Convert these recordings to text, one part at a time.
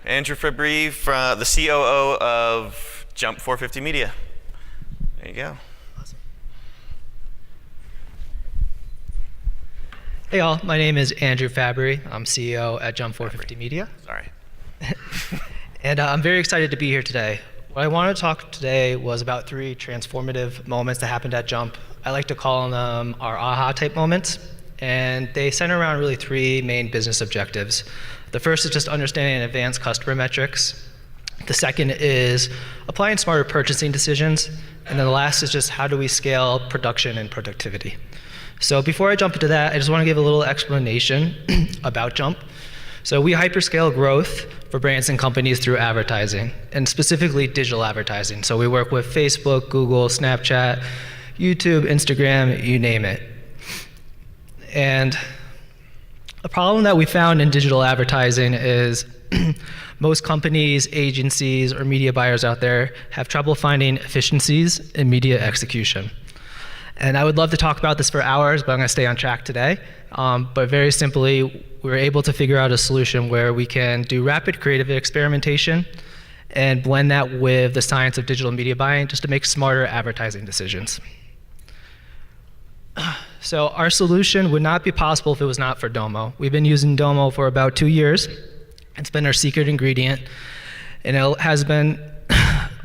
Andrew Fabry, the COO of Jump 450 Media. There you go. Awesome. Hey all, my name is Andrew Fabry. I'm CEO at Jump 450 Media. Sorry. And I'm very excited to be here today. What I wanted to talk today was about 3 transformative moments that happened at Jump. I like to call them our aha type moments. And they center around really 3 main business objectives. The first is just understanding advanced customer metrics. The second is applying smarter purchasing decisions. And then the last is just how do we scale production and productivity. So before I jump into that, I just want to give a little explanation about Jump. So we hyperscale growth for brands and companies through advertising, and specifically digital advertising. So we work with Facebook, Google, Snapchat, YouTube, Instagram, you name it. And a problem that we found in digital advertising is most companies, agencies, or media buyers out there have trouble finding efficiencies in media execution. And I would love to talk about this for hours, but I'm going to stay on track today. But very simply, we were able to figure out a solution where we can do rapid creative experimentation and blend that with the science of digital media buying just to make smarter advertising decisions. So our solution would not be possible if it was not for Domo. We've been using Domo for about 2 years. It's been our secret ingredient, and it has been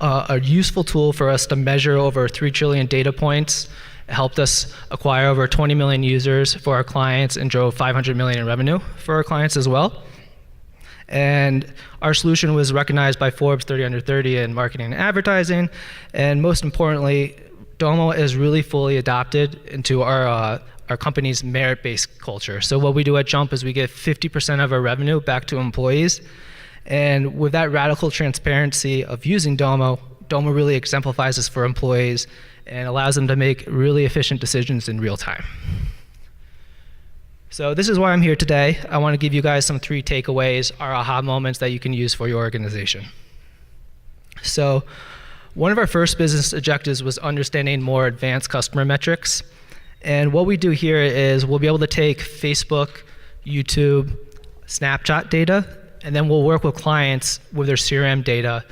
a useful tool for us to measure over 3 trillion data points. It helped us acquire over 20 million users for our clients and drove 500 million in revenue for our clients as well. And our solution was recognized by Forbes 30 Under 30 in marketing and advertising. And most importantly, Domo is really fully adopted into our company's merit-based culture. So what we do at Jump is we give 50% of our revenue back to employees. And with that radical transparency of using Domo, Domo really exemplifies this for employees and allows them to make really efficient decisions in real time. So this is why I'm here today. I want to give you guys some 3 takeaways, our aha moments that you can use for your organization. So one of our first business objectives was understanding more advanced customer metrics. And what we do here is we'll be able to take Facebook, YouTube, Snapchat data, and then we'll work with clients with their CRM data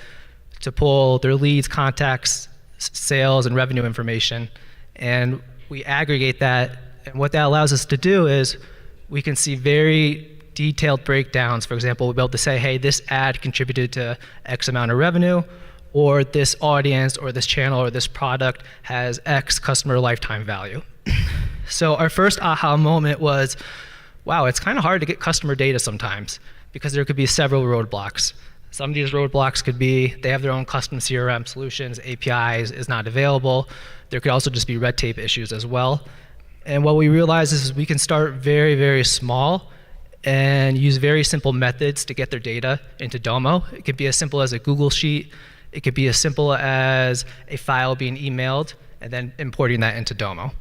to pull their leads, contacts, sales, and revenue information. And we aggregate that. And what that allows us to do is we can see very detailed breakdowns. For example, we'll be able to say, hey, this ad contributed to X amount of revenue, or this audience, or this channel, or this product has X customer lifetime value. So our first aha moment was, wow, it's kind of hard to get customer data sometimes because there could be several roadblocks. Some of these roadblocks could be they have their own custom CRM solutions, APIs is not available. There could also just be red tape issues as well. And what we realized is we can start very, very small and use very simple methods to get their data into Domo. It could be as simple as a Google Sheet. It could be as simple as a file being emailed and then importing that into Domo.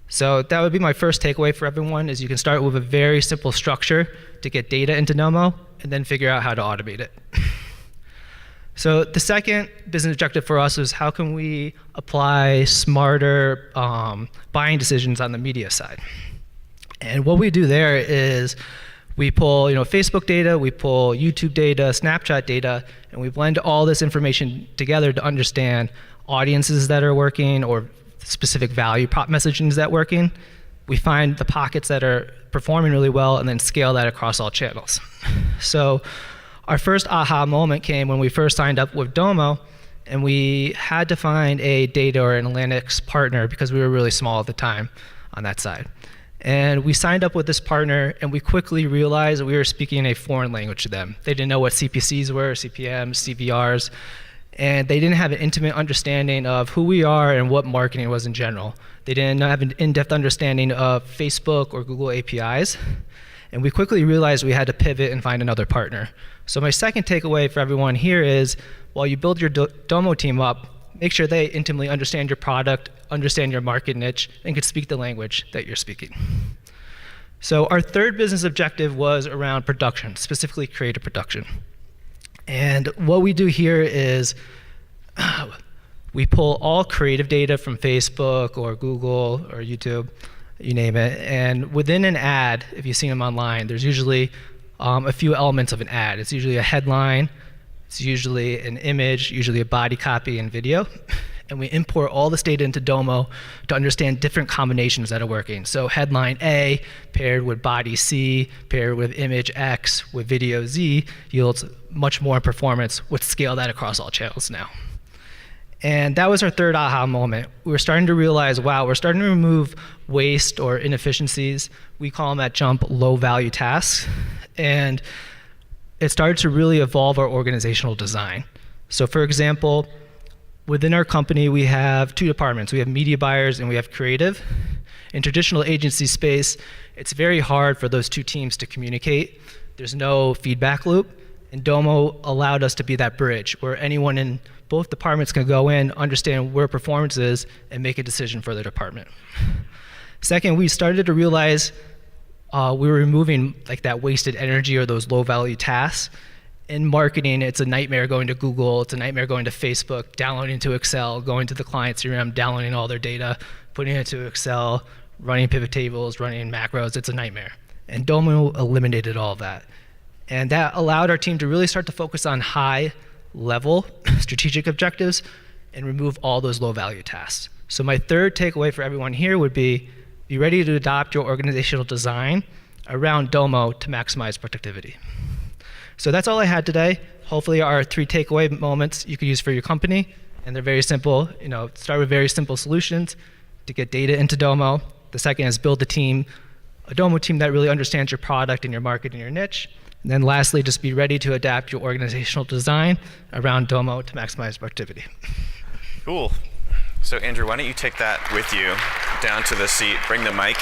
So that would be my first takeaway for everyone is you can start with a very simple structure to get data into Domo and then figure out how to automate it. So the second business objective for us is how can we apply smarter buying decisions on the media side. And what we do there is we pull Facebook data, we pull YouTube data, Snapchat data, and we blend all this information together to understand audiences that are working or specific value prop messaging that working. We find the pockets that are performing really well and then scale that across all channels. So our first aha moment came when we first signed up with Domo, and we had to find a data or analytics partner because we were really small at the time on that side. And we signed up with this partner, and we quickly realized that we were speaking a foreign language to them. They didn't know what CPCs were, CPMs, CVRs, and they didn't have an intimate understanding of who we are and what marketing was in general. They didn't have an in-depth understanding of Facebook or Google APIs. And we quickly realized we had to pivot and find another partner. So my second takeaway for everyone here is, while you build your Domo team up, make sure they intimately understand your product, understand your market niche, and can speak the language that you're speaking. So our third business objective was around production, specifically creative production. And what we do here is we pull all creative data from Facebook or Google or YouTube, you name it, and within an ad, if you've seen them online, there's usually a few elements of an ad. It's usually a headline, it's usually an image, usually a body copy and video. And we import all this data into Domo to understand different combinations that are working. So headline A paired with body C, paired with image X, with video Z, yields much more performance. Let's scale that across all channels now. And that was our third aha moment. We were starting to realize, wow, we're starting to remove waste or inefficiencies. We call them at Jump low-value tasks. And it started to really evolve our organizational design. So for example, within our company, we have two departments. We have media buyers and we have creative. In traditional agency space, it's very hard for those two teams to communicate. There's no feedback loop. And Domo allowed us to be that bridge where anyone in both departments can go in, understand where performance is, and make a decision for their department. Second, we started to realize we were removing like that wasted energy or those low-value tasks. In marketing, it's a nightmare going to Google, it's a nightmare going to Facebook, downloading to Excel, going to the client CRM, downloading all their data, putting it into Excel, running pivot tables, running macros. It's a nightmare. And Domo eliminated all of that. And that allowed our team to really start to focus on high-level strategic objectives and remove all those low-value tasks. So my third takeaway for everyone here would be ready to adopt your organizational design around Domo to maximize productivity. So that's all I had today. Hopefully our 3 takeaway moments you could use for your company. And they're very simple. Start with very simple solutions to get data into Domo. The second is build a Domo team that really understands your product and your market and your niche. And then lastly, just be ready to adapt your organizational design around Domo to maximize productivity. Cool. So Andrew, why don't you take that with you down to the seat, bring the mic.